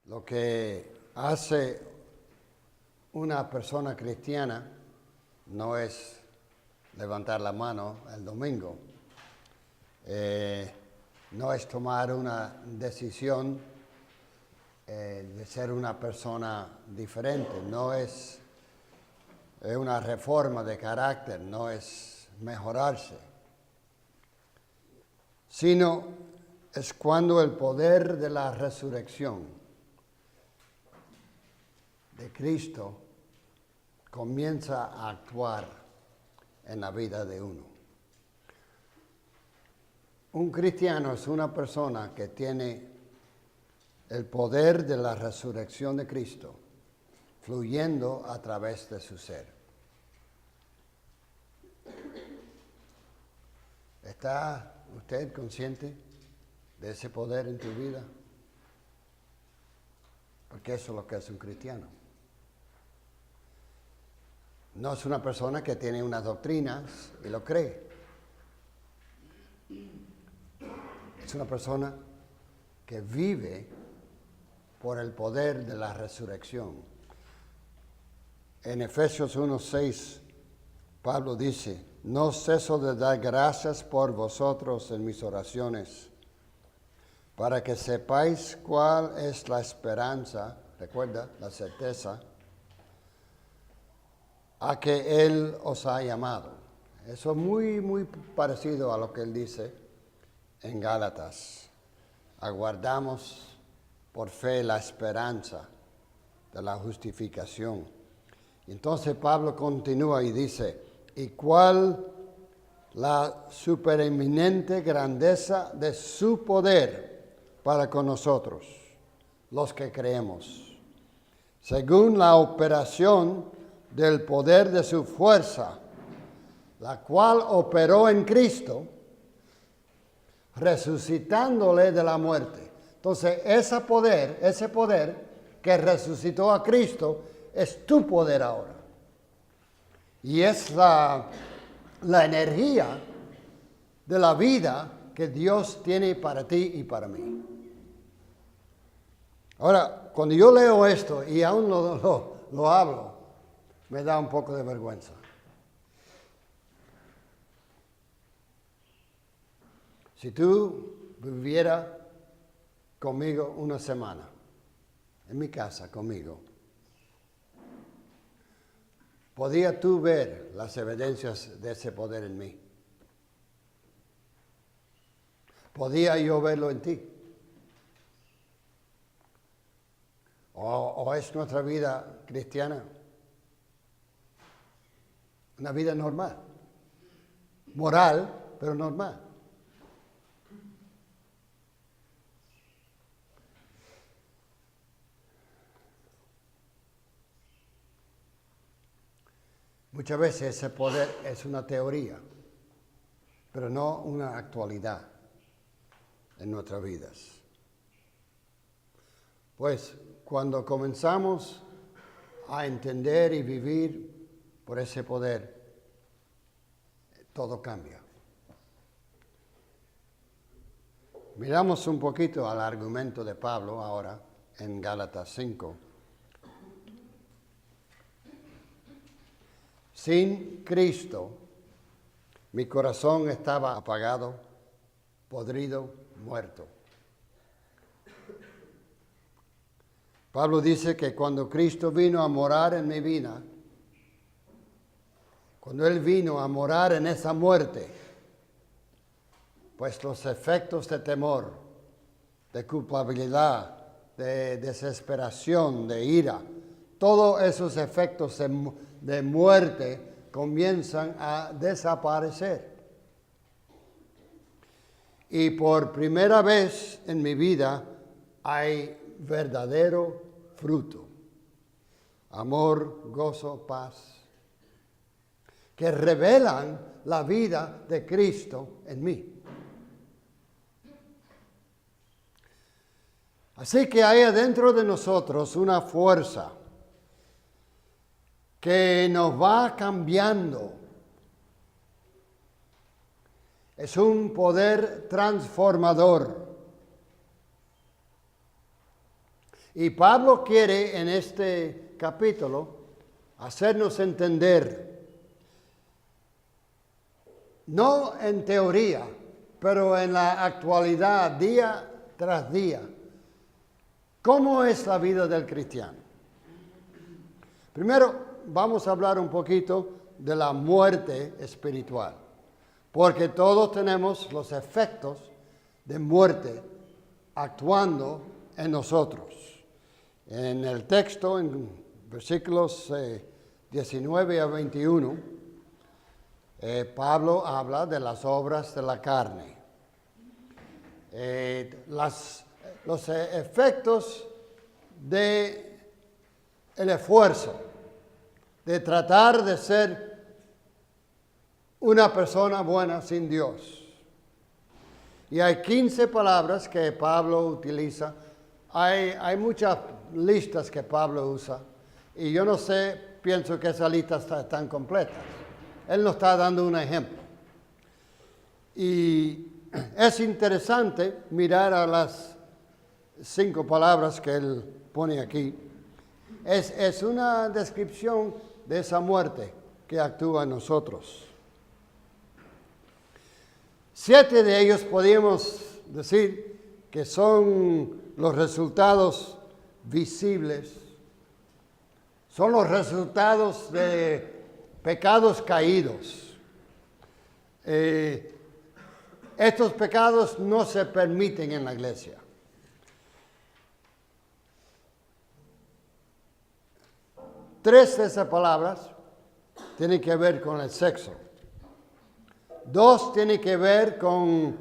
Lo que hace una persona cristiana no es levantar la mano el domingo, no es tomar una decisión de ser una persona diferente, no es una reforma de carácter, no es mejorarse, sino es cuando el poder de la resurrección de Cristo comienza a actuar en la vida de uno. Un cristiano es una persona que tiene el poder de la resurrección de Cristo fluyendo a través de su ser. ¿Está usted consciente de ese poder en tu vida? Porque eso es lo que es un cristiano. No es una persona que tiene unas doctrinas y lo cree. Es una persona que vive por el poder de la resurrección. En Efesios 1:6, Pablo dice, no ceso de dar gracias por vosotros en mis oraciones, para que sepáis cuál es la esperanza, recuerda, la certeza, a que Él os ha llamado. Eso es muy parecido a lo que Él dice en Gálatas. Aguardamos por fe la esperanza de la justificación. Y entonces Pablo continúa y dice, ¿y cuál la supereminente grandeza de su poder para con nosotros, los que creemos? Según la operación del poder de su fuerza, la cual operó en Cristo, resucitándole de la muerte. Entonces, ese poder que resucitó a Cristo, es tu poder ahora. Y es la energía de la vida que Dios tiene para ti y para mí. Ahora, cuando yo leo esto y aún lo hablo, me da un poco de vergüenza. Si tú vivieras conmigo una semana, en mi casa conmigo, ¿podías tú ver las evidencias de ese poder en mí? ¿Podía yo verlo en ti? ¿O es nuestra vida cristiana una vida normal? Moral, pero normal. Muchas veces ese poder es una teoría, pero no una actualidad en nuestras vidas. Pues cuando comenzamos a entender y vivir por ese poder, todo cambia. Miramos un poquito al argumento de Pablo ahora en Gálatas 5. Sin Cristo, mi corazón estaba apagado, podrido, muerto. Pablo dice que cuando Cristo vino a morar en mi vida, cuando Él vino a morar en esa muerte, pues los efectos de temor, de culpabilidad, de desesperación, de ira, todos esos efectos de muerte comienzan a desaparecer. Y por primera vez en mi vida hay verdadero fruto. Amor, gozo, paz, que revelan la vida de Cristo en mí. Así que hay adentro de nosotros una fuerza que nos va cambiando. Es un poder transformador. Y Pablo quiere en este capítulo hacernos entender, no en teoría, pero en la actualidad, día tras día, cómo es la vida del cristiano. Primero, vamos a hablar un poquito de la muerte espiritual, porque todos tenemos los efectos de muerte actuando en nosotros. En el texto, en versículos 19 a 21, Pablo habla de las obras de la carne. Los efectos del esfuerzo de tratar de ser una persona buena sin Dios. Y hay 15 palabras que Pablo utiliza. Hay muchas listas que Pablo usa. Y yo no sé, pienso que esas listas están completas. Él nos está dando un ejemplo. Y es interesante mirar a las 5 palabras que él pone aquí. Es una descripción de esa muerte que actúa en nosotros. 7 de ellos podríamos decir que son los resultados visibles. Son los resultados de pecados caídos. Estos pecados no se permiten en la iglesia. Tres de esas palabras tienen que ver con el sexo. 2 tienen que ver con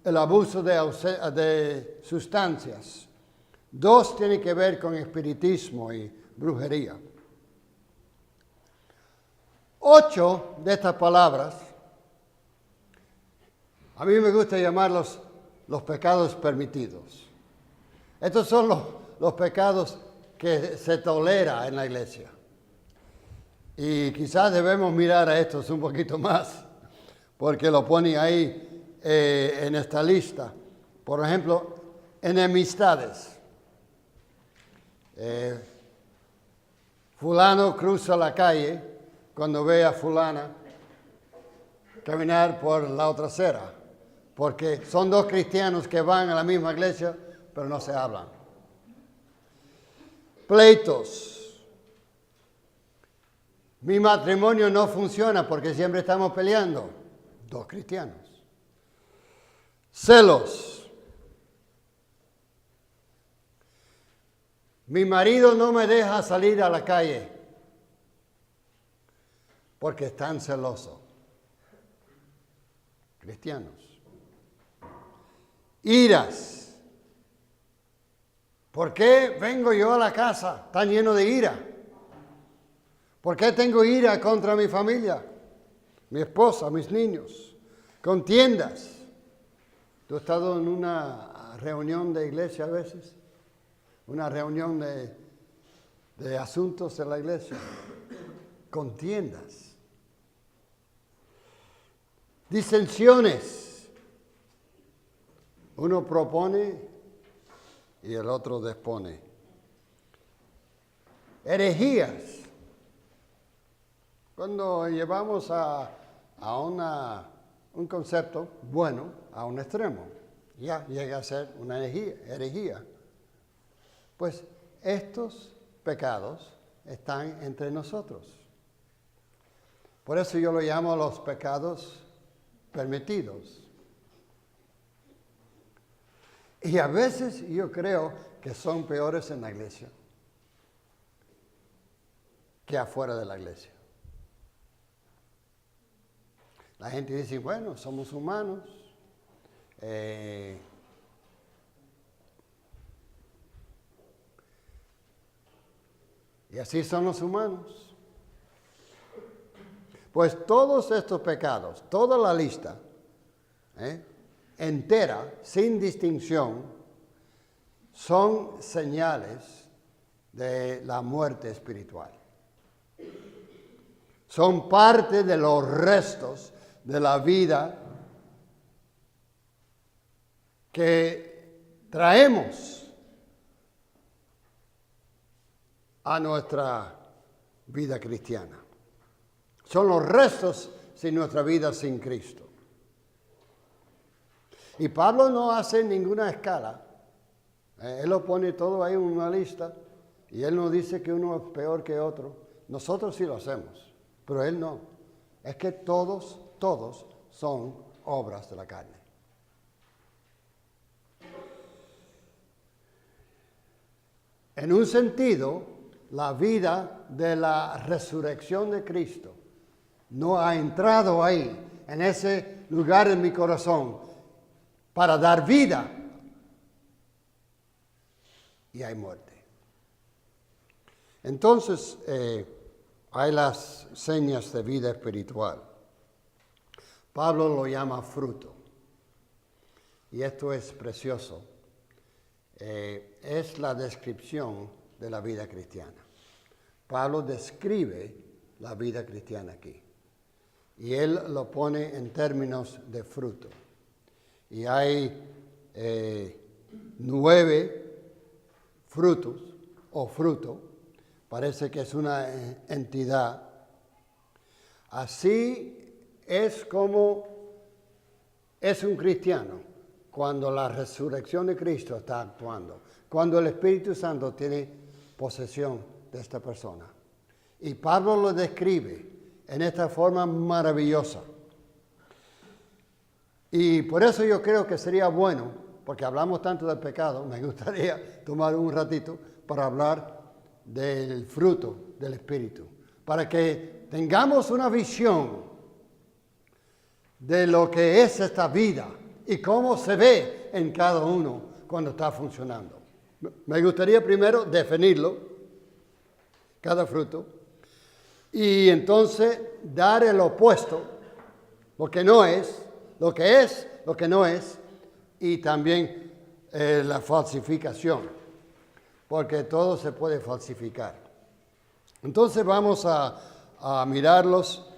el abuso de sustancias. 2 tienen que ver con espiritismo y brujería. 8 de estas palabras, a mí me gusta llamarlos los pecados permitidos. Estos son los pecados que se tolera en la iglesia. Y quizás debemos mirar a estos un poquito más, porque lo pone ahí en esta lista. Por ejemplo, enemistades. Fulano cruza la calle cuando ve a fulana caminar por la otra acera, porque son 2 cristianos que van a la misma iglesia, pero no se hablan. Pleitos. Mi matrimonio no funciona porque siempre estamos peleando. 2 cristianos. Celos. Mi marido no me deja salir a la calle porque es tan celoso. Cristianos. Iras. ¿Por qué vengo yo a la casa tan lleno de ira? ¿Por qué tengo ira contra mi familia, mi esposa, mis niños? Contiendas. ¿Tú has estado en una reunión de iglesia a veces? Una reunión de asuntos de la iglesia. Contiendas. Disensiones. Uno propone y el otro dispone. Herejías. Cuando llevamos a un concepto bueno a un extremo, ya llega a ser una herejía. Pues estos pecados están entre nosotros. Por eso yo lo llamo los pecados permitidos. Y a veces yo creo que son peores en la iglesia que afuera de la iglesia. La gente dice, bueno, somos humanos. Y así son los humanos. Pues todos estos pecados, toda la lista, entera, sin distinción, son señales de la muerte espiritual. Son parte de los restos de la vida que traemos a nuestra vida cristiana. Son los restos de nuestra vida sin Cristo. Y Pablo no hace ninguna escala. Él lo pone todo ahí en una lista y él no dice que uno es peor que otro. Nosotros sí lo hacemos, pero él no. Es que todos son obras de la carne. En un sentido, la vida de la resurrección de Cristo no ha entrado ahí, en ese lugar en mi corazón, para dar vida. Y hay muerte. Entonces, hay las señas de vida espiritual. Pablo lo llama fruto. Y esto es precioso. Es la descripción de la vida cristiana. Pablo describe la vida cristiana aquí. Y él lo pone en términos de fruto. Y hay 9 frutos o fruto. Parece que es una entidad. Así es como es un cristiano cuando la resurrección de Cristo está actuando. Cuando el Espíritu Santo tiene posesión de esta persona. Y Pablo lo describe en esta forma maravillosa. Y por eso yo creo que sería bueno, porque hablamos tanto del pecado, me gustaría tomar un ratito para hablar del fruto del Espíritu, para que tengamos una visión de lo que es esta vida y cómo se ve en cada uno cuando está funcionando. Me gustaría primero definirlo, cada fruto, y entonces dar el opuesto, lo que no es, lo que es, lo que no es, y también la falsificación, porque todo se puede falsificar. Entonces vamos a mirarlos,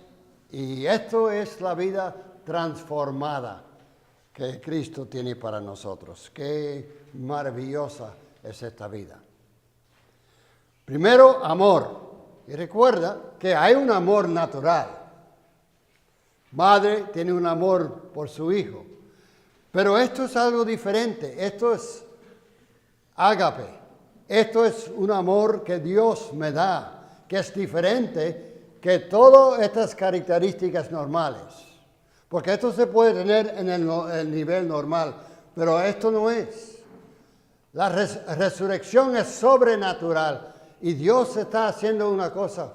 y esto es la vida transformada que Cristo tiene para nosotros. Qué maravillosa es esta vida. Primero, amor. Y recuerda que hay un amor natural. Madre tiene un amor por su hijo. Pero esto es algo diferente. Esto es ágape. Esto es un amor que Dios me da, que es diferente que todas estas características normales. Porque esto se puede tener en el nivel normal, pero esto no es. La resurrección es sobrenatural y Dios está haciendo una cosa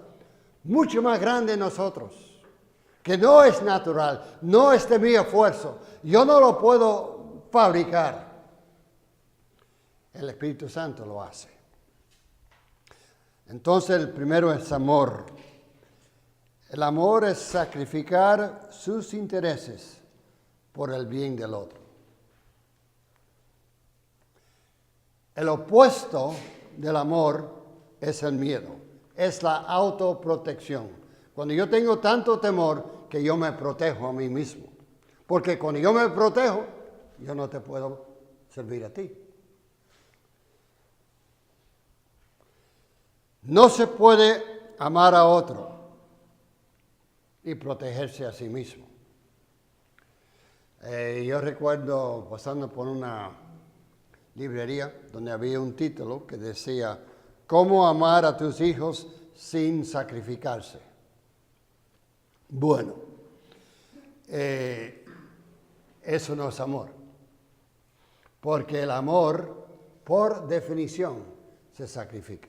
mucho más grande en nosotros, que no es natural, no es de mi esfuerzo. Yo no lo puedo fabricar. El Espíritu Santo lo hace. Entonces el primero es amor. El amor es sacrificar sus intereses por el bien del otro. El opuesto del amor es el miedo, es la autoprotección. Cuando yo tengo tanto temor que yo me protejo a mí mismo. Porque cuando yo me protejo, yo no te puedo servir a ti. No se puede amar a otro y protegerse a sí mismo. Yo recuerdo pasando por una librería donde había un título que decía ¿Cómo amar a tus hijos sin sacrificarse? Bueno, eso no es amor, porque el amor, por definición, se sacrifica.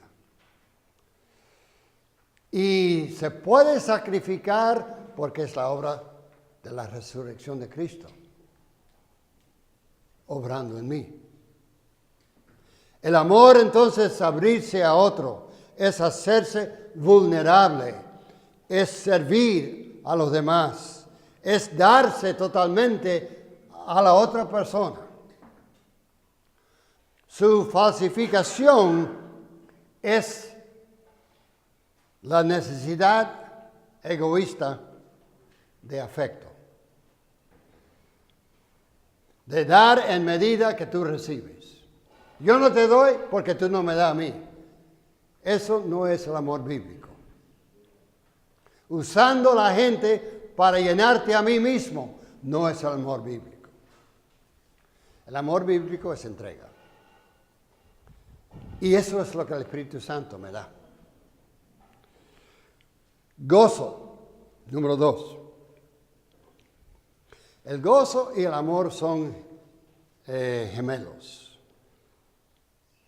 Y se puede sacrificar porque es la obra de la resurrección de Cristo, obrando en mí. El amor entonces es abrirse a otro, es hacerse vulnerable, es servir a los demás, es darse totalmente a la otra persona. Su falsificación es la necesidad egoísta de afecto. De dar en medida que tú recibes. Yo no te doy porque tú no me das a mí. Eso no es el amor bíblico. Usando la gente para llenarte a mí mismo no es el amor bíblico. El amor bíblico es entrega. Y eso es lo que el Espíritu Santo me da. Gozo, número 2. El gozo y el amor son gemelos.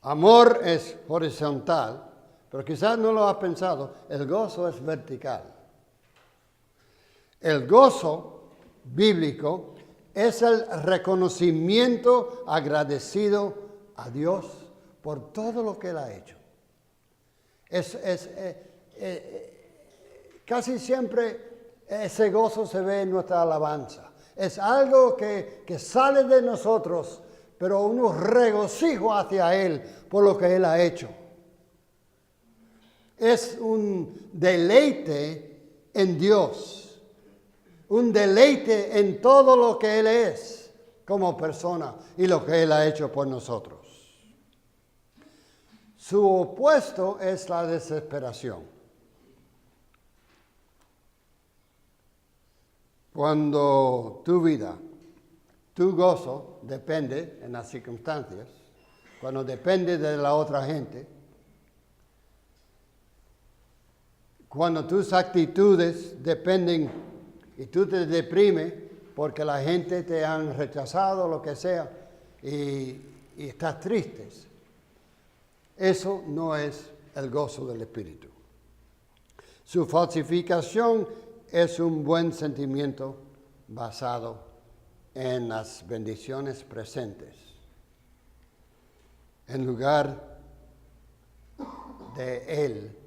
Amor es horizontal, pero quizás no lo has pensado, el gozo es vertical. El gozo bíblico es el reconocimiento agradecido a Dios por todo lo que Él ha hecho. Casi siempre ese gozo se ve en nuestra alabanza. Es algo que sale de nosotros, pero un regocijo hacia Él por lo que Él ha hecho. Es un deleite en Dios, un deleite en todo lo que Él es como persona y lo que Él ha hecho por nosotros. Su opuesto es la desesperación. Cuando tu vida, tu gozo depende en las circunstancias, cuando depende de la otra gente, cuando tus actitudes dependen y tú te deprimes porque la gente te han rechazado, lo que sea, y estás triste, eso no es el gozo del Espíritu. Su falsificación es un buen sentimiento basado en las bendiciones presentes, en lugar de Él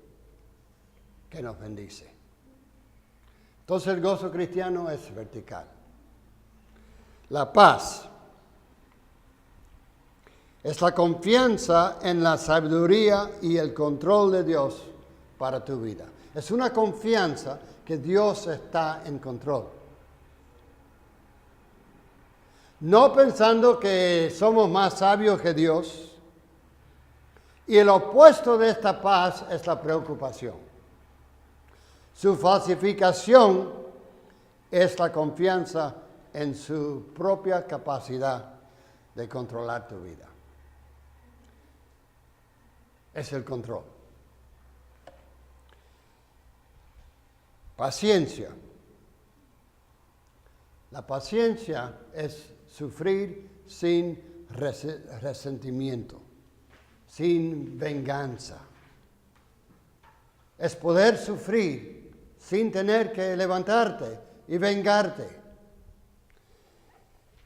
que nos bendice. Entonces el gozo cristiano es vertical. La paz es la confianza en la sabiduría y el control de Dios para tu vida. Es una confianza que Dios está en control. No pensando que somos más sabios que Dios. Y el opuesto de esta paz es la preocupación. Su falsificación es la confianza en su propia capacidad de controlar tu vida. Es el control. Paciencia. La paciencia es sufrir sin resentimiento, sin venganza. Es poder sufrir sin tener que levantarte y vengarte.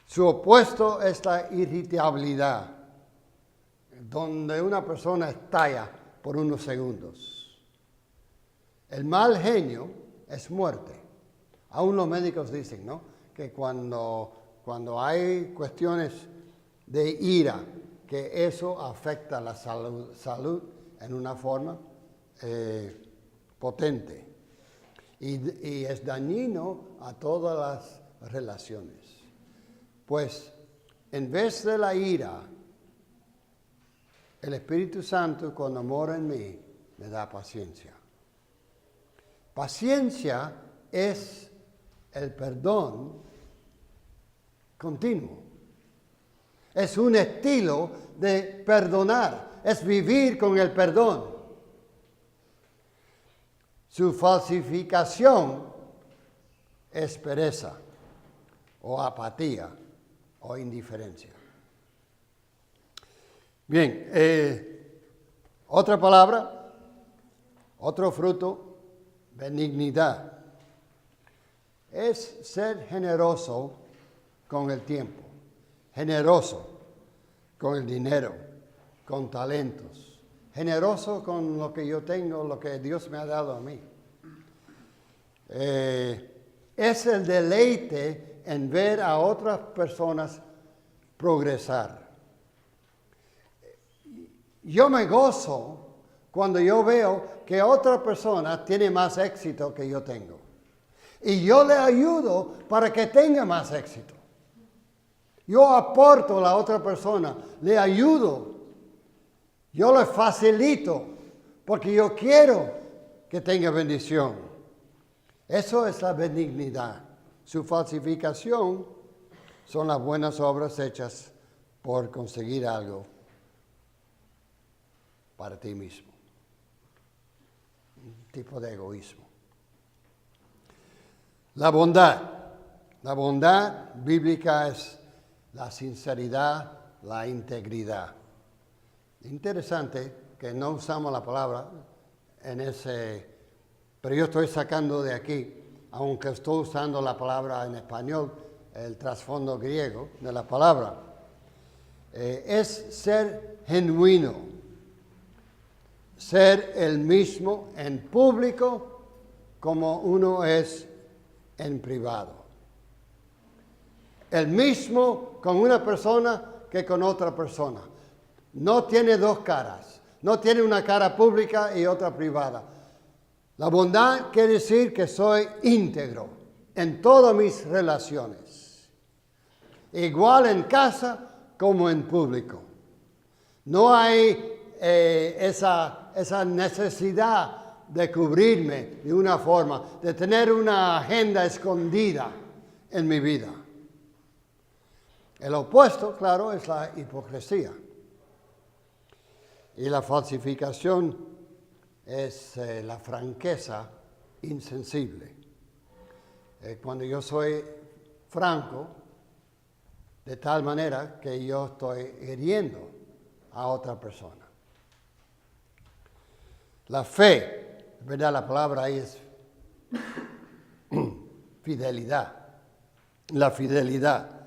Su opuesto es la irritabilidad, donde una persona estalla por unos segundos. El mal genio es muerte. Aún los médicos dicen, ¿no?, que cuando hay cuestiones de ira, que eso afecta la salud en una forma potente y es dañino a todas las relaciones. Pues en vez de la ira, el Espíritu Santo, cuando mora en mí, me da paciencia. Paciencia es el perdón continuo. Es un estilo de perdonar, es vivir con el perdón. Su falsificación es pereza o apatía o indiferencia. Bien, otra palabra, otro fruto, benignidad. Es ser generoso con el tiempo, generoso con el dinero, con talentos, generoso con lo que yo tengo, lo que Dios me ha dado a mí. Es el deleite en ver a otras personas progresar. Yo me gozo cuando yo veo que otra persona tiene más éxito que yo tengo. Y yo le ayudo para que tenga más éxito. Yo aporto a la otra persona, le ayudo, yo le facilito, porque yo quiero que tenga bendición. Eso es la benignidad. Su falsificación son las buenas obras hechas por conseguir algo para ti mismo. Un tipo de egoísmo. La bondad bíblica es la sinceridad, la integridad. Interesante que no usamos la palabra en ese, pero yo estoy sacando de aquí, aunque estoy usando la palabra en español, el trasfondo griego de la palabra. Es ser genuino, ser el mismo en público como uno es en privado. El mismo con una persona que con otra persona. No tiene dos caras. No tiene una cara pública y otra privada. La bondad quiere decir que soy íntegro en todas mis relaciones. Igual en casa como en público. No hay esa necesidad de cubrirme de una forma, de tener una agenda escondida en mi vida. El opuesto, claro, es la hipocresía. Y la falsificación es la franqueza insensible. Cuando yo soy franco, de tal manera que yo estoy hiriendo a otra persona. La fe, ¿verdad? La palabra ahí es fidelidad. La fidelidad.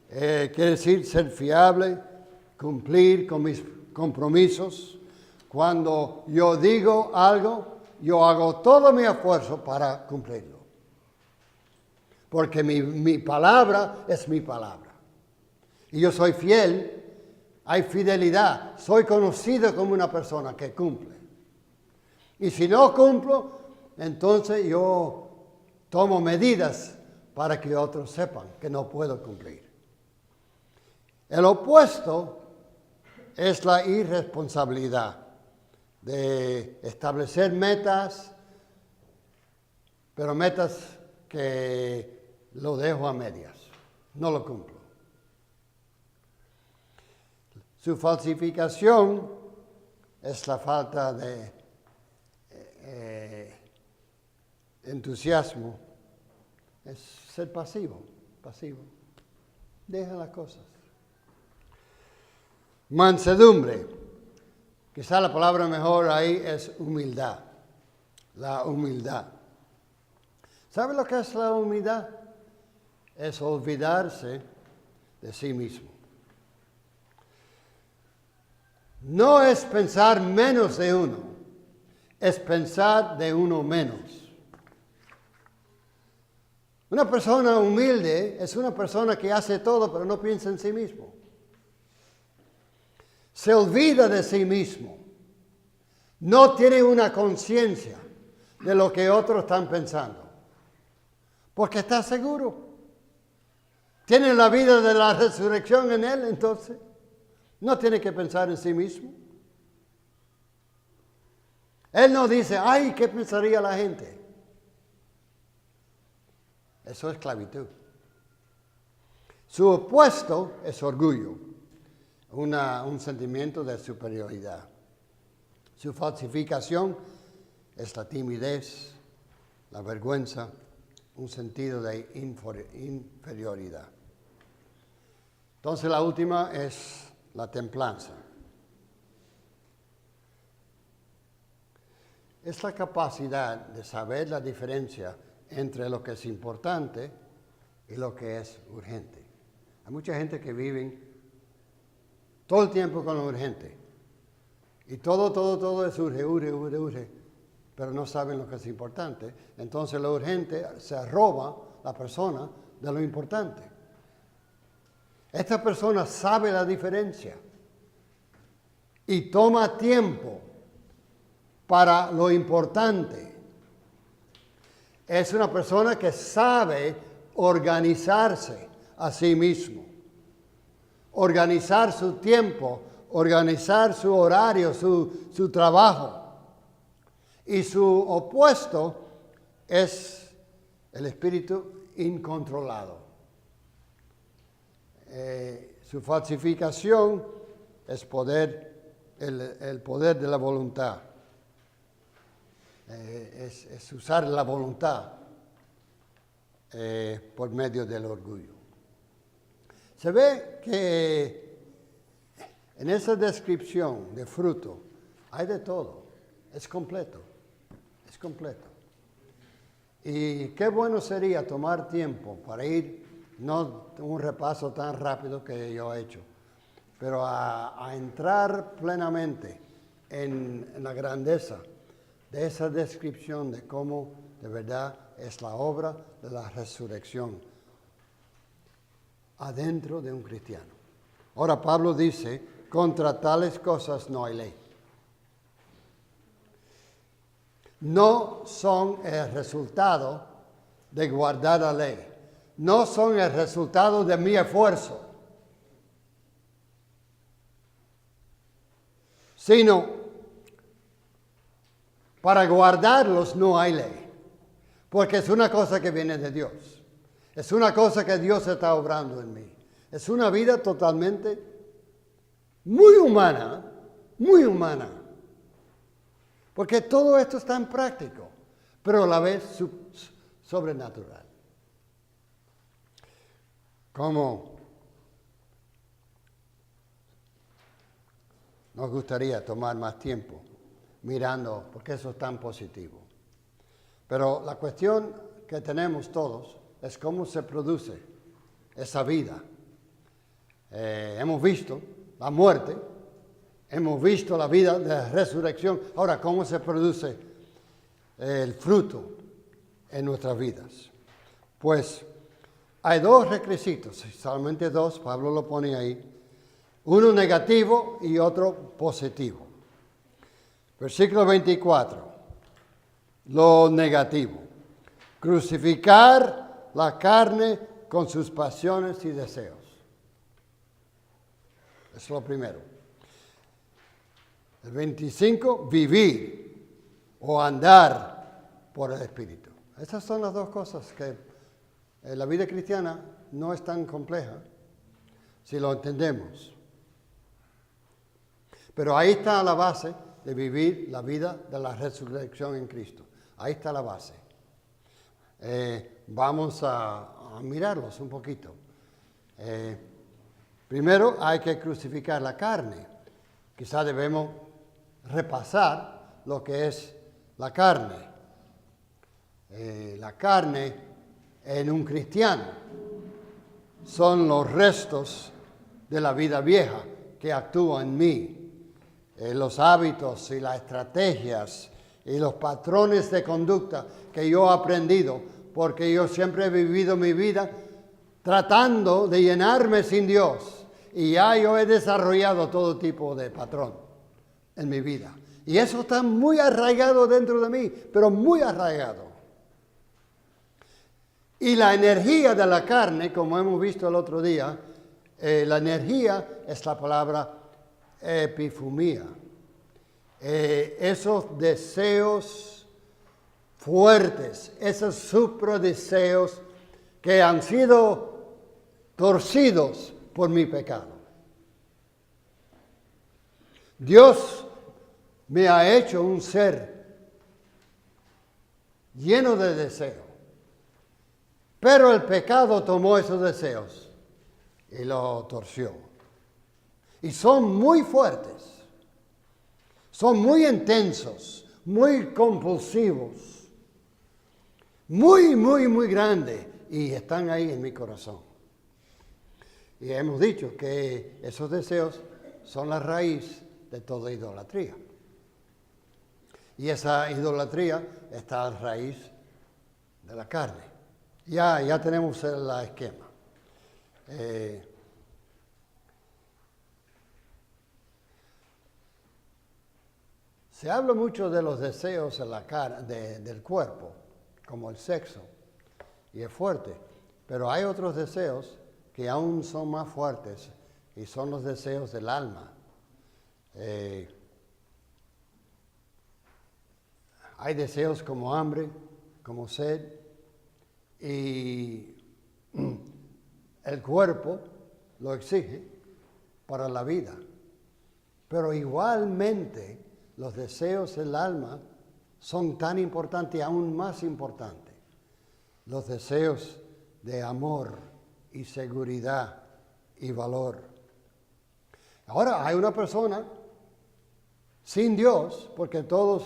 Quiere decir ser fiable, cumplir con mis compromisos. Cuando yo digo algo, yo hago todo mi esfuerzo para cumplirlo. Porque mi palabra es mi palabra. Y yo soy fiel, hay fidelidad. Soy conocido como una persona que cumple. Y si no cumplo, entonces yo tomo medidas para que otros sepan que no puedo cumplir. El opuesto es la irresponsabilidad de establecer metas, pero metas que lo dejo a medias, no lo cumplo. Su falsificación es la falta de entusiasmo, es ser pasivo. Deja las cosas. Mansedumbre. Quizá la palabra mejor ahí es humildad. La humildad. ¿Sabe lo que es la humildad? Es olvidarse de sí mismo. No es pensar menos de uno, es pensar de uno menos. Una persona humilde es una persona que hace todo pero no piensa en sí mismo. Se olvida de sí mismo. No tiene una conciencia de lo que otros están pensando. Porque está seguro. Tiene la vida de la resurrección en él, entonces no tiene que pensar en sí mismo. Él no dice, ay, ¿qué pensaría la gente? Eso es esclavitud. Su opuesto es orgullo. Un sentimiento de superioridad. Su falsificación es la timidez, la vergüenza, un sentido de inferioridad. Entonces la última es la templanza. Es la capacidad de saber la diferencia entre lo que es importante y lo que es urgente. Hay mucha gente que vive todo el tiempo con lo urgente. Y todo es urge, pero no saben lo que es importante. Entonces lo urgente se roba la persona de lo importante. Esta persona sabe la diferencia y toma tiempo para lo importante. Es una persona que sabe organizarse a sí mismo, organizar su tiempo, organizar su horario, su trabajo. Y su opuesto es el espíritu incontrolado. Su falsificación es el poder de la voluntad. Es usar la voluntad por medio del orgullo. Se ve que en esa descripción de fruto hay de todo, es completo. Es completo. Y qué bueno sería tomar tiempo para ir, no un repaso tan rápido que yo he hecho, pero a entrar plenamente en la grandeza de esa descripción de cómo de verdad es la obra de la resurrección adentro de un cristiano. Ahora Pablo dice, contra tales cosas no hay ley. No son el resultado de guardar la ley. No son el resultado de mi esfuerzo. Sino, para guardarlos no hay ley. Porque es una cosa que viene de Dios. Es una cosa que Dios está obrando en mí. Es una vida totalmente muy humana, muy humana. Porque todo esto es tan práctico, pero a la vez sobrenatural. Como nos gustaría tomar más tiempo mirando, porque eso es tan positivo. Pero la cuestión que tenemos todos es cómo se produce esa vida. Hemos visto la muerte. Hemos visto la vida de resurrección. Ahora, ¿cómo se produce el fruto en nuestras vidas? Pues hay dos requisitos, solamente dos, Pablo lo pone ahí. Uno negativo y otro positivo. Versículo 24. Lo negativo. Crucificar la carne con sus pasiones y deseos. Es lo primero. El 25, vivir o andar por el Espíritu. Estas son las dos cosas que la vida cristiana no es tan compleja si lo entendemos. Pero ahí está la base de vivir la vida de la resurrección en Cristo. Ahí está la base. Vamos a mirarlos un poquito. Primero hay que crucificar la carne. Quizá debemos repasar lo que es la carne. La carne en un cristiano son los restos de la vida vieja que actúa en mí. Los hábitos y las estrategias y los patrones de conducta que yo he aprendido, porque yo siempre he vivido mi vida tratando de llenarme sin Dios. Y ya yo he desarrollado todo tipo de patrón en mi vida. Y eso está muy arraigado dentro de mí, pero muy arraigado. Y la energía de la carne, como hemos visto el otro día, la energía es la palabra epifumía. Esos deseos fuertes, esos supradeseos que han sido torcidos por mi pecado. Dios me ha hecho un ser lleno de deseo, pero el pecado tomó esos deseos y lo torció. Y son muy fuertes, son muy intensos, muy compulsivos, muy grandes, y están ahí en mi corazón. Y hemos dicho que esos deseos son la raíz de toda idolatría. Y esa idolatría está a raíz de la carne. Ya tenemos el esquema. Se habla mucho de los deseos en la cara, del cuerpo, como el sexo, y es fuerte. Pero hay otros deseos que aún son más fuertes, y son los deseos del alma. Hay deseos como hambre, como sed, y el cuerpo lo exige para la vida. Pero igualmente los deseos del alma son tan importantes, aún más importantes. Los deseos de amor y seguridad y valor. Ahora hay una persona sin Dios, porque todos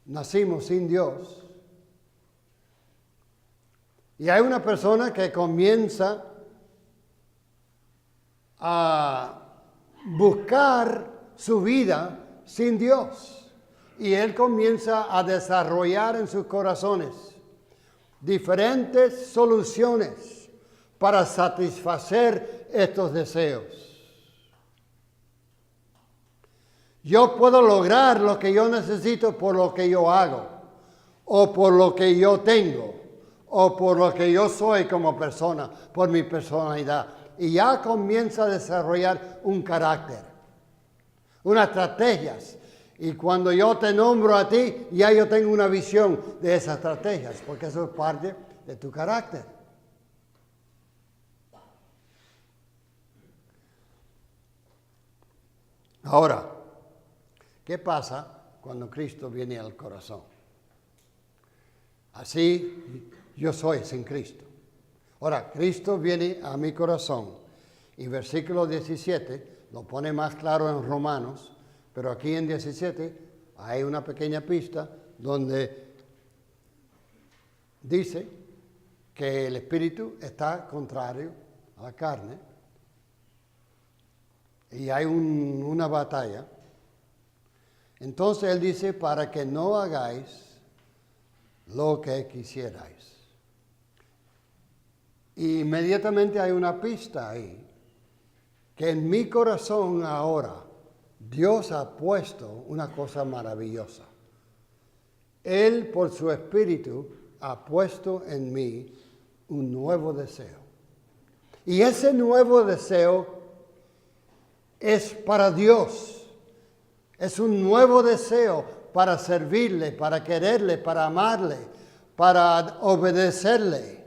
nacimos sin Dios. Y hay una persona que comienza a buscar su vida sin Dios. Y él comienza a desarrollar en sus corazones diferentes soluciones para satisfacer estos deseos. Yo puedo lograr lo que yo necesito por lo que yo hago, o por lo que yo tengo, o por lo que yo soy como persona, por mi personalidad. Y ya comienza a desarrollar un carácter, unas estrategias. Y cuando yo te nombro a ti, ya yo tengo una visión de esas estrategias, porque eso es parte de tu carácter. Ahora, ¿qué pasa cuando Cristo viene al corazón? Así yo soy sin Cristo. Ahora, Cristo viene a mi corazón y versículo 17 lo pone más claro en Romanos, pero aquí en 17 hay una pequeña pista donde dice que el espíritu está contrario a la carne y hay una batalla. Entonces él dice, para que no hagáis lo que quisierais. Y inmediatamente hay una pista ahí, que en mi corazón ahora Dios ha puesto una cosa maravillosa. Él por su espíritu ha puesto en mí un nuevo deseo. Y ese nuevo deseo es para Dios. Es un nuevo deseo para servirle, para quererle, para amarle, para obedecerle.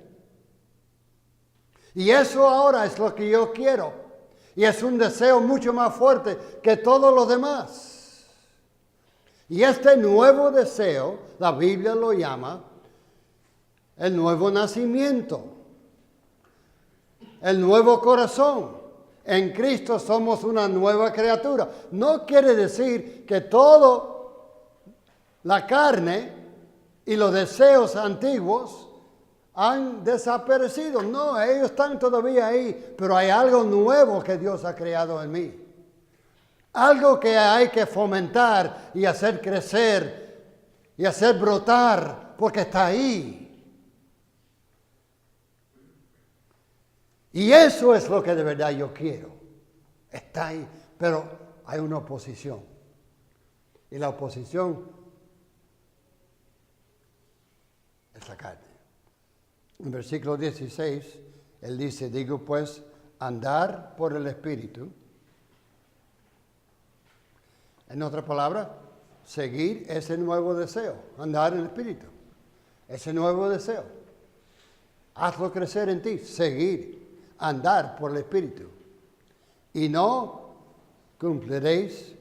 Y eso ahora es lo que yo quiero. Y es un deseo mucho más fuerte que todos los demás. Y este nuevo deseo, la Biblia lo llama el nuevo nacimiento, el nuevo corazón. En Cristo somos una nueva criatura. No quiere decir que todo la carne y los deseos antiguos han desaparecido. No, ellos están todavía ahí, pero hay algo nuevo que Dios ha creado en mí. Algo que hay que fomentar y hacer crecer y hacer brotar, porque está ahí. Y eso es lo que de verdad yo quiero. Está ahí, pero hay una oposición. Y la oposición es la carne. En versículo 16, él dice, digo pues, andar por el Espíritu. En otra palabra, seguir ese nuevo deseo, andar en el Espíritu. Ese nuevo deseo. Hazlo crecer en ti, seguir. Andar por el Espíritu. Y no cumpliréis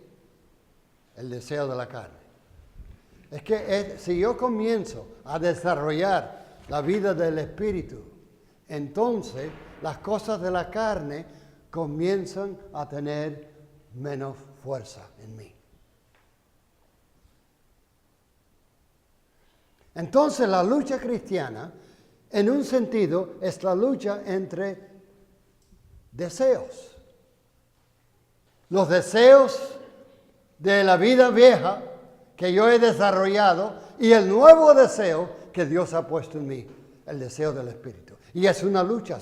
el deseo de la carne. Es que si yo comienzo a desarrollar la vida del Espíritu, entonces las cosas de la carne comienzan a tener menos fuerza en mí. Entonces la lucha cristiana, en un sentido, es la lucha entre deseos. Los deseos de la vida vieja que yo he desarrollado y el nuevo deseo que Dios ha puesto en mí, el deseo del Espíritu. Y es una lucha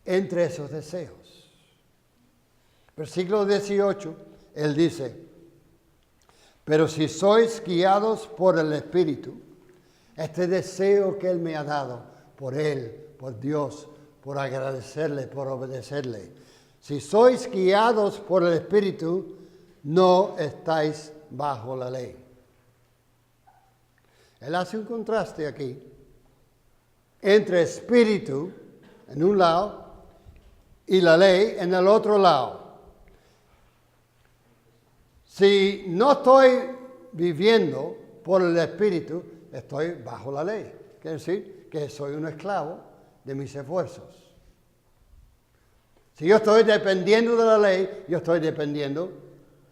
entre esos deseos. Versículo 18, él dice, Pero si sois guiados por el Espíritu, este deseo que Él me ha dado, por Él, por Dios, por agradecerle, por obedecerle. Si sois guiados por el Espíritu, no estáis bajo la ley. Él hace un contraste aquí entre espíritu en un lado y la ley en el otro lado. Si no estoy viviendo por el espíritu, estoy bajo la ley. Quiere decir que soy un esclavo de mis esfuerzos. Si yo estoy dependiendo de la ley, yo estoy dependiendo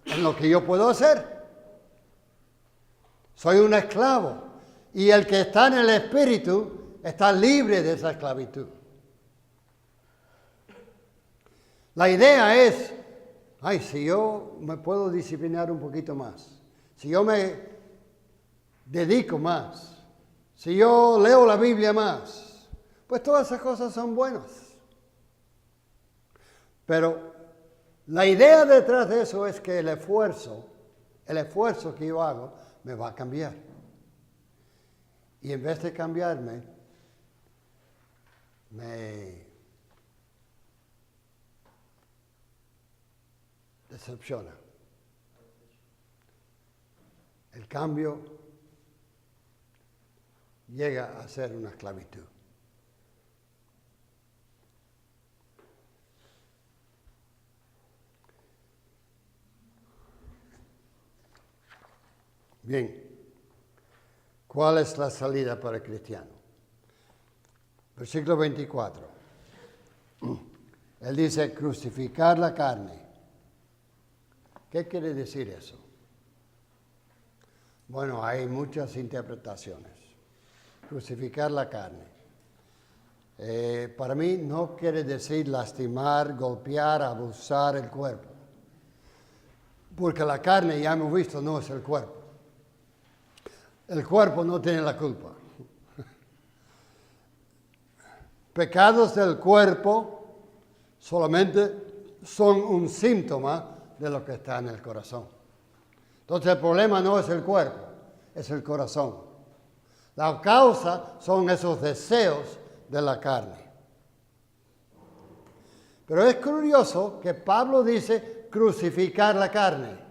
en lo que yo puedo hacer. Soy un esclavo. Y el que está en el espíritu está libre de esa esclavitud. La idea es, si yo me puedo disciplinar un poquito más, si yo me dedico más, si yo leo la Biblia más, pues todas esas cosas son buenas. Pero la idea detrás de eso es que el esfuerzo que yo hago me va a cambiar. Y en vez de cambiarme, me decepciona. El cambio llega a ser una esclavitud. Bien, ¿cuál es la salida para el cristiano? Versículo 24. Él dice, crucificar la carne. ¿Qué quiere decir eso? Bueno, hay muchas interpretaciones. Crucificar la carne. Para mí no quiere decir lastimar, golpear, abusar el cuerpo. Porque la carne, ya hemos visto, no es el cuerpo. El cuerpo no tiene la culpa. Pecados del cuerpo solamente son un síntoma de lo que está en el corazón. Entonces el problema no es el cuerpo, es el corazón. La causa son esos deseos de la carne. Pero es curioso que Pablo dice crucificar la carne.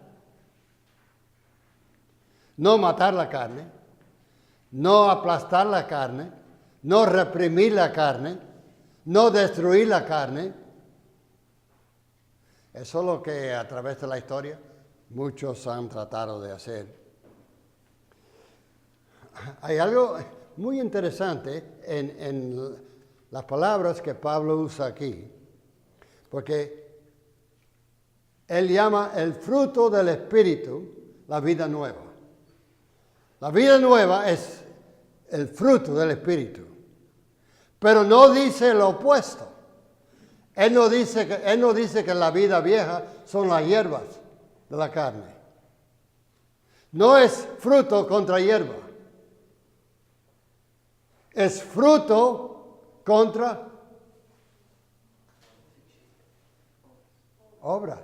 No matar la carne, no aplastar la carne, no reprimir la carne, no destruir la carne. Eso es lo que a través de la historia muchos han tratado de hacer. Hay algo muy interesante en las palabras que Pablo usa aquí, porque él llama el fruto del Espíritu la vida nueva. La vida nueva es el fruto del Espíritu, pero no dice lo opuesto. Él no dice que la vida vieja son las hierbas de la carne. No es fruto contra hierba. Es fruto contra obras.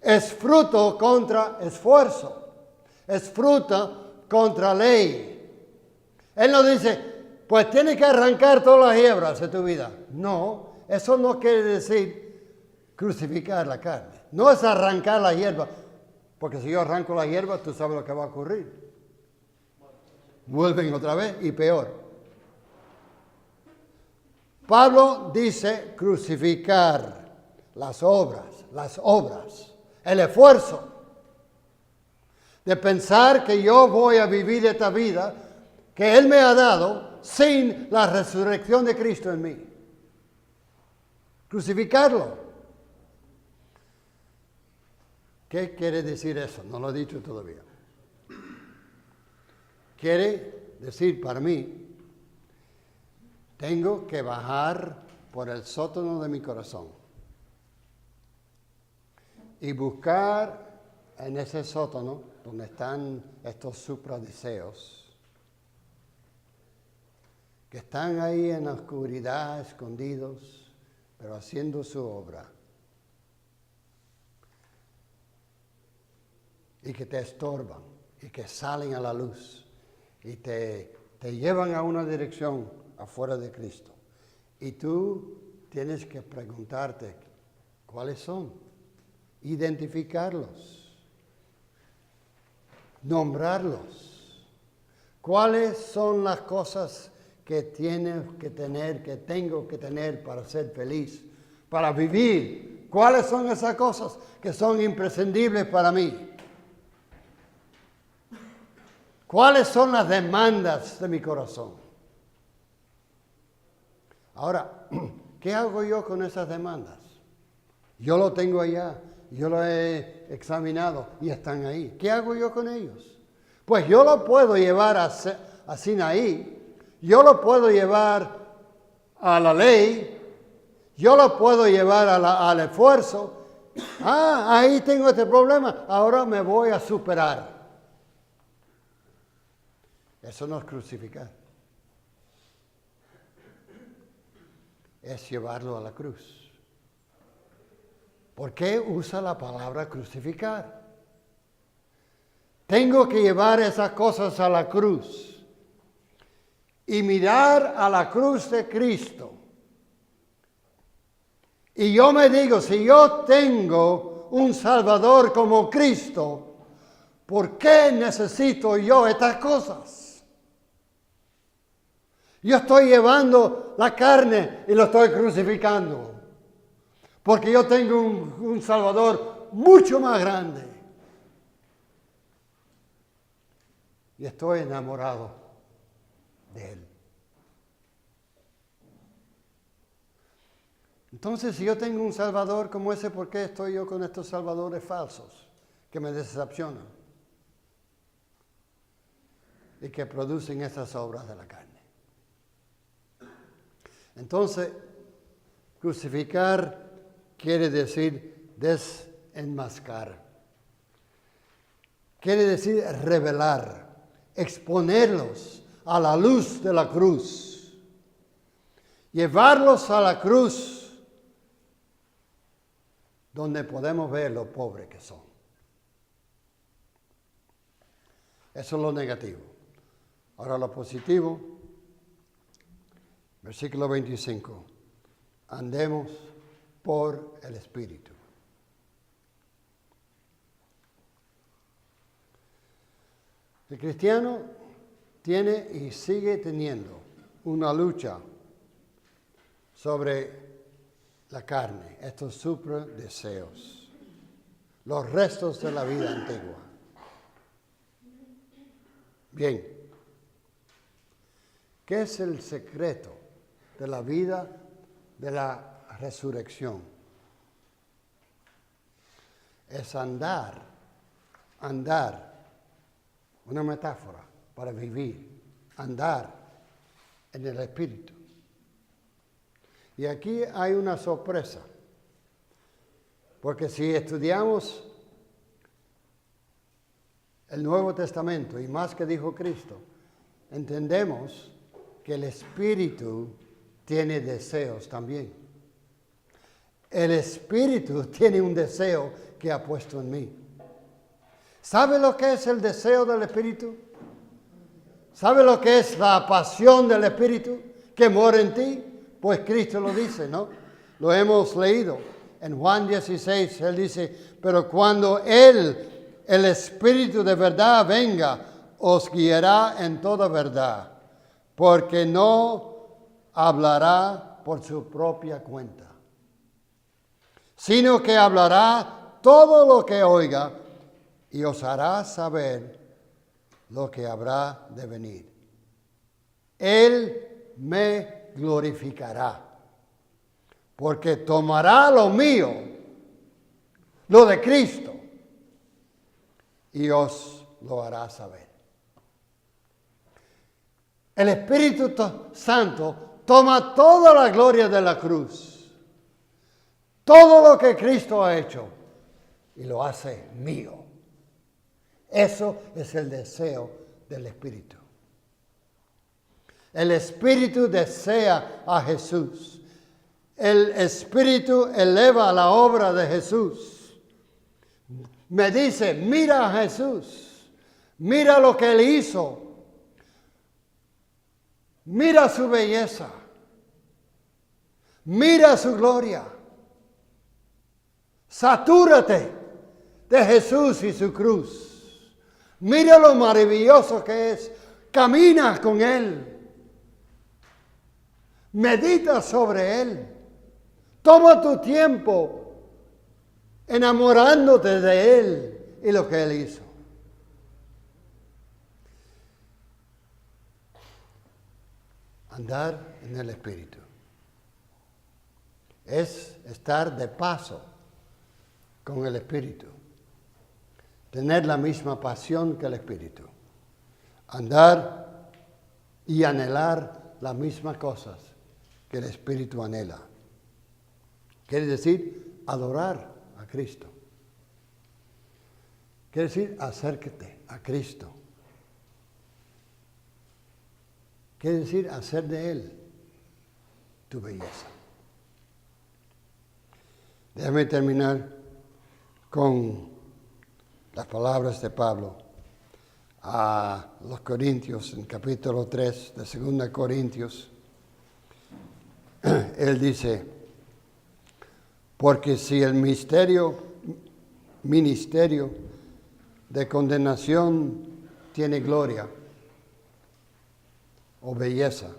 Es fruto contra esfuerzo. Es fruto contra ley. Él no dice, pues tienes que arrancar todas las hierbas de tu vida. No, eso no quiere decir crucificar la carne. No es arrancar la hierba, porque si yo arranco la hierba, tú sabes lo que va a ocurrir. Vuelven otra vez y peor. Pablo dice crucificar las obras, el esfuerzo de pensar que yo voy a vivir esta vida que Él me ha dado sin la resurrección de Cristo en mí. Crucificarlo. ¿Qué quiere decir eso? No lo he dicho todavía. Quiere decir para mí, tengo que bajar por el sótano de mi corazón y buscar en ese sótano donde están estos supradeseos, que están ahí en la oscuridad, escondidos, pero haciendo su obra. y que te estorban y que salen a la luz y te llevan a una dirección afuera de Cristo. Y tú tienes que preguntarte cuáles son, identificarlos, nombrarlos. ¿Cuáles son las cosas que tienes que tener, que tengo que tener para ser feliz, para vivir? ¿Cuáles son esas cosas que son imprescindibles para mí? ¿Cuáles son las demandas de mi corazón? Ahora, ¿qué hago yo con esas demandas? Yo lo tengo allá, yo lo he examinado y están ahí. ¿Qué hago yo con ellos? Pues yo lo puedo llevar a Sinaí, yo lo puedo llevar a la ley, yo lo puedo llevar al esfuerzo. Ahí tengo este problema, ahora me voy a superar. Eso no es crucificar. Es llevarlo a la cruz. ¿Por qué usa la palabra crucificar? Tengo que llevar esas cosas a la cruz y mirar a la cruz de Cristo. Y yo me digo, si yo tengo un Salvador como Cristo, ¿por qué necesito yo estas cosas? Yo estoy llevando la carne y lo estoy crucificando. Porque yo tengo un Salvador mucho más grande. Y estoy enamorado de Él. Entonces, si yo tengo un Salvador como ese, ¿por qué estoy yo con estos salvadores falsos que me decepcionan? Y que producen esas obras de la carne. Entonces, crucificar quiere decir desenmascarar. Quiere decir revelar, exponerlos a la luz de la cruz. Llevarlos a la cruz donde podemos ver lo pobres que son. Eso es lo negativo. Ahora lo positivo, versículo 25. Andemos por el Espíritu. El cristiano tiene y sigue teniendo una lucha sobre la carne, estos superdeseos, los restos de la vida antigua. Bien, ¿qué es el secreto de la vida de la resurrección? Es andar, una metáfora para vivir, andar en el Espíritu. Y aquí hay una sorpresa, porque si estudiamos el Nuevo Testamento y más que dijo Cristo, entendemos que el Espíritu tiene deseos también. El Espíritu tiene un deseo que ha puesto en mí. ¿Sabe lo que es el deseo del Espíritu? ¿Sabe lo que es la pasión del Espíritu que mora en ti? Pues Cristo lo dice, ¿no? Lo hemos leído. En Juan 16, Él dice, pero cuando Él, el Espíritu de verdad, venga, os guiará en toda verdad, porque no hablará por su propia cuenta, sino que hablará todo lo que oiga y os hará saber lo que habrá de venir. Él me glorificará, porque tomará lo mío, lo de Cristo, y os lo hará saber. El Espíritu Santo toma toda la gloria de la cruz, todo lo que Cristo ha hecho, y lo hace mío. Eso es el deseo del Espíritu. El Espíritu desea a Jesús. El Espíritu eleva la obra de Jesús. me dice, mira a Jesús, mira lo que Él hizo, mira su belleza, mira su gloria, satúrate de Jesús y su cruz, mira lo maravilloso que es, camina con Él, medita sobre Él, toma tu tiempo enamorándote de Él y lo que Él hizo. Andar en el Espíritu es estar de paso con el Espíritu, tener la misma pasión que el Espíritu, andar y anhelar las mismas cosas que el Espíritu anhela. Quiere decir adorar a Cristo. Quiere decir acércate a Cristo. Quiere decir hacer de Él tu belleza. Déjame terminar con las palabras de Pablo a los Corintios, en capítulo 3 de 2 Corintios. Él dice, porque si el ministerio de condenación tiene gloria o belleza,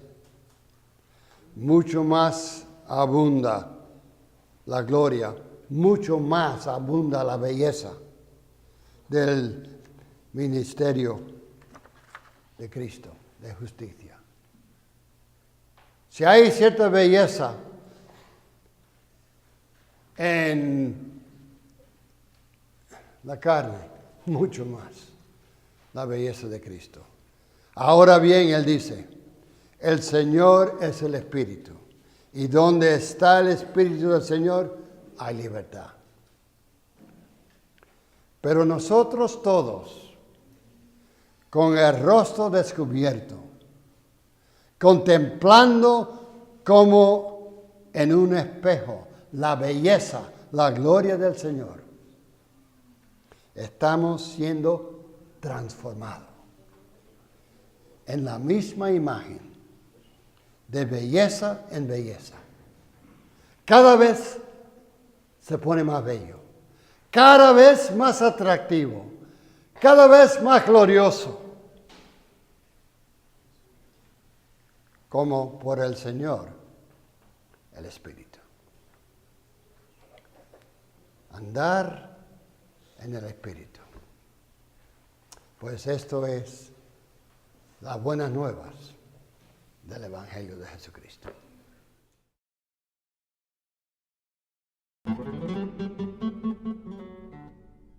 mucho más abunda la gloria, mucho más abunda la belleza del ministerio de Cristo, de justicia. Si hay cierta belleza en la carne, mucho más la belleza de Cristo. Ahora bien, Él dice, el Señor es el Espíritu, y donde está el Espíritu del Señor, hay libertad. Pero nosotros todos, con el rostro descubierto, contemplando como en un espejo la belleza, la gloria del Señor, estamos siendo transformados en la misma imagen, de belleza en belleza. Cada vez se pone más bello, cada vez más atractivo, cada vez más glorioso, como por el Señor, el Espíritu. Andar en el Espíritu. Pues esto es las buenas nuevas del Evangelio de Jesucristo.